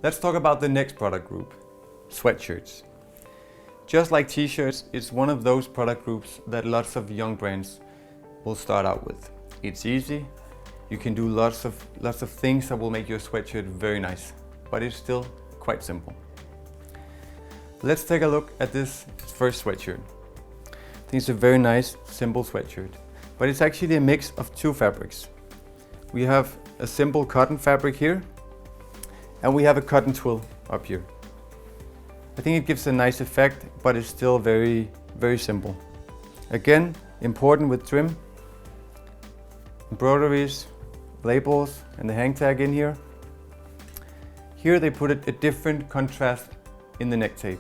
Let's talk about the next product group, sweatshirts. Just like t-shirts, it's one of those product groups that lots of young brands will start out with. It's easy, you can do lots of things that will make your sweatshirt very nice, but it's still quite simple. Let's take a look at this first sweatshirt. I think it's a very nice, simple sweatshirt, but it's actually a mix of two fabrics. We have a simple cotton fabric here, and we have a cotton twill up here. I think it gives a nice effect, but it's still very, very simple. Again, important with trim, embroideries, labels, and the hang tag in here. Here they put a different contrast in the neck tape.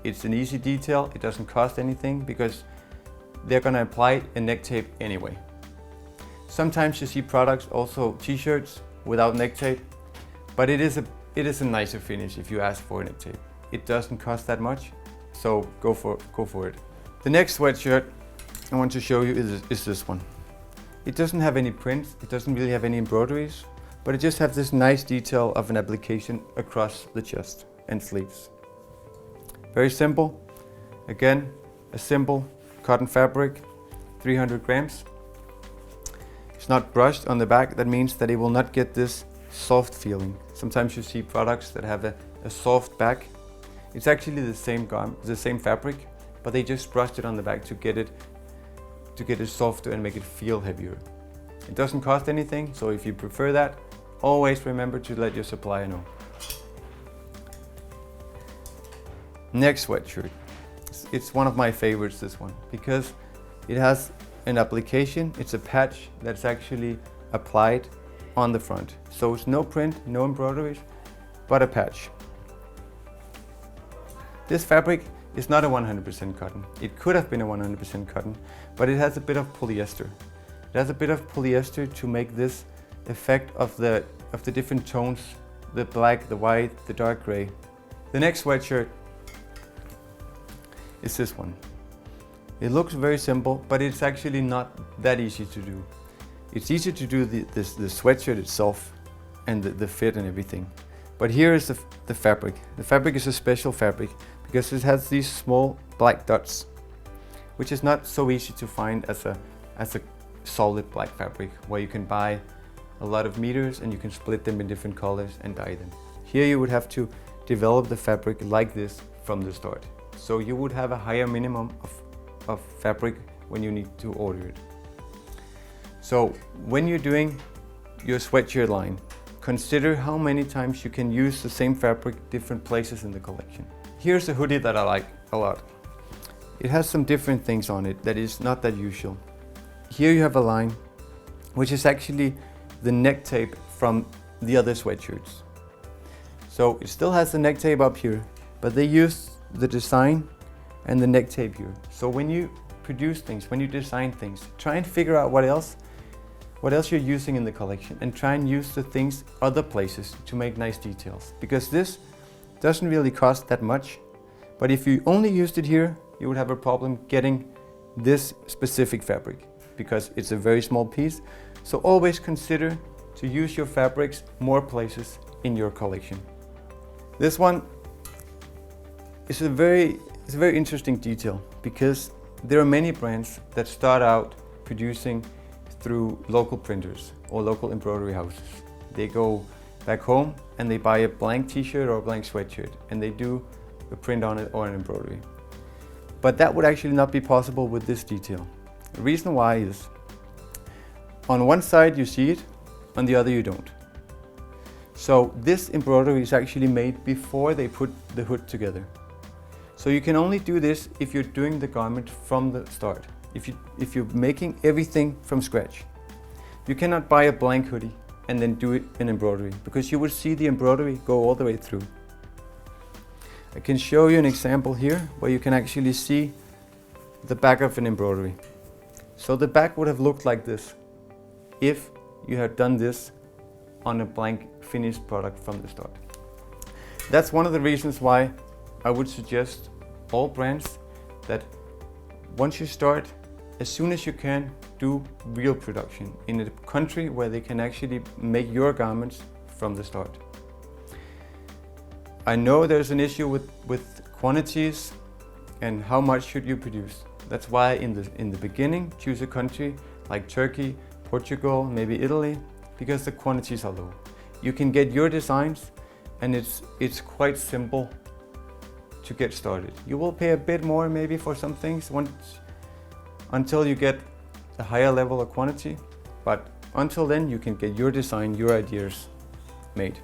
It's an easy detail, it doesn't cost anything because they're gonna apply a neck tape anyway. Sometimes you see products, also t-shirts, without neck tape, but it is a nicer finish if you ask for a neck tape. It doesn't cost that much, so go for it. The next sweatshirt I want to show you is this one. It doesn't have any prints, it doesn't really have any embroideries, but it just has this nice detail of an application across the chest and sleeves. Very simple. Again, a simple cotton fabric, 300 grams. It's not brushed on the back, that means that it will not get this soft feeling. Sometimes you see products that have a soft back. It's actually the same fabric, but they just brushed it on the back to get it softer and make it feel heavier. It doesn't cost anything, so if you prefer that, always remember to let your supplier know. Next sweatshirt. It's one of my favorites, this one, because it has an application. It's a patch that's actually applied on the front. So it's no print, no embroideries, but a patch. This fabric is not a 100% cotton. It could have been a 100% cotton, but it has a bit of polyester. It has a bit of polyester to make this effect of the different tones, the black, the white, the dark gray. The next sweatshirt is this one. It looks very simple, but it's actually not that easy to do. It's easy to do the sweatshirt itself and the fit and everything. But here is the fabric. The fabric is a special fabric because it has these small black dots, which is not so easy to find as a solid black fabric where you can buy a lot of meters and you can split them in different colors and dye them. Here you would have to develop the fabric like this from the start. So you would have a higher minimum of fabric when you need to order it. So when you're doing your sweatshirt line, consider how many times you can use the same fabric different places in the collection. Here's a hoodie that I like a lot. It has some different things on it that is not that usual. Here you have a line, which is actually the neck tape from the other sweatshirts. So it still has the neck tape up here, but they use the design and the neck tape here. So when you produce things, when you design things, try and figure out what else you're using in the collection and try and use the things other places to make nice details. Because this doesn't really cost that much, but if you only used it here, you would have a problem getting this specific fabric because it's a very small piece. So always consider to use your fabrics more places in your collection. This one is a very interesting detail because there are many brands that start out producing through local printers or local embroidery houses. They go back home and they buy a blank t-shirt or a blank sweatshirt and they do a print on it or an embroidery. But that would actually not be possible with this detail. The reason why is, on one side you see it, on the other you don't. So this embroidery is actually made before they put the hood together. So you can only do this if you're doing the garment from the start. If you're making everything from scratch. You cannot buy a blank hoodie and then do it in embroidery because you would see the embroidery go all the way through. I can show you an example here where you can actually see the back of an embroidery. So the back would have looked like this if you had done this on a blank finished product from the start. That's one of the reasons why I would suggest all brands that once you start, as soon as you can, do real production in a country where they can actually make your garments from the start. I know there's an issue with quantities and how much should you produce. That's why in the beginning, choose a country like Turkey, Portugal, maybe Italy, because the quantities are low. You can get your designs, and it's quite simple to get started. You will pay a bit more maybe for some things until you get a higher level of quantity, but until then you can get your design, your ideas made.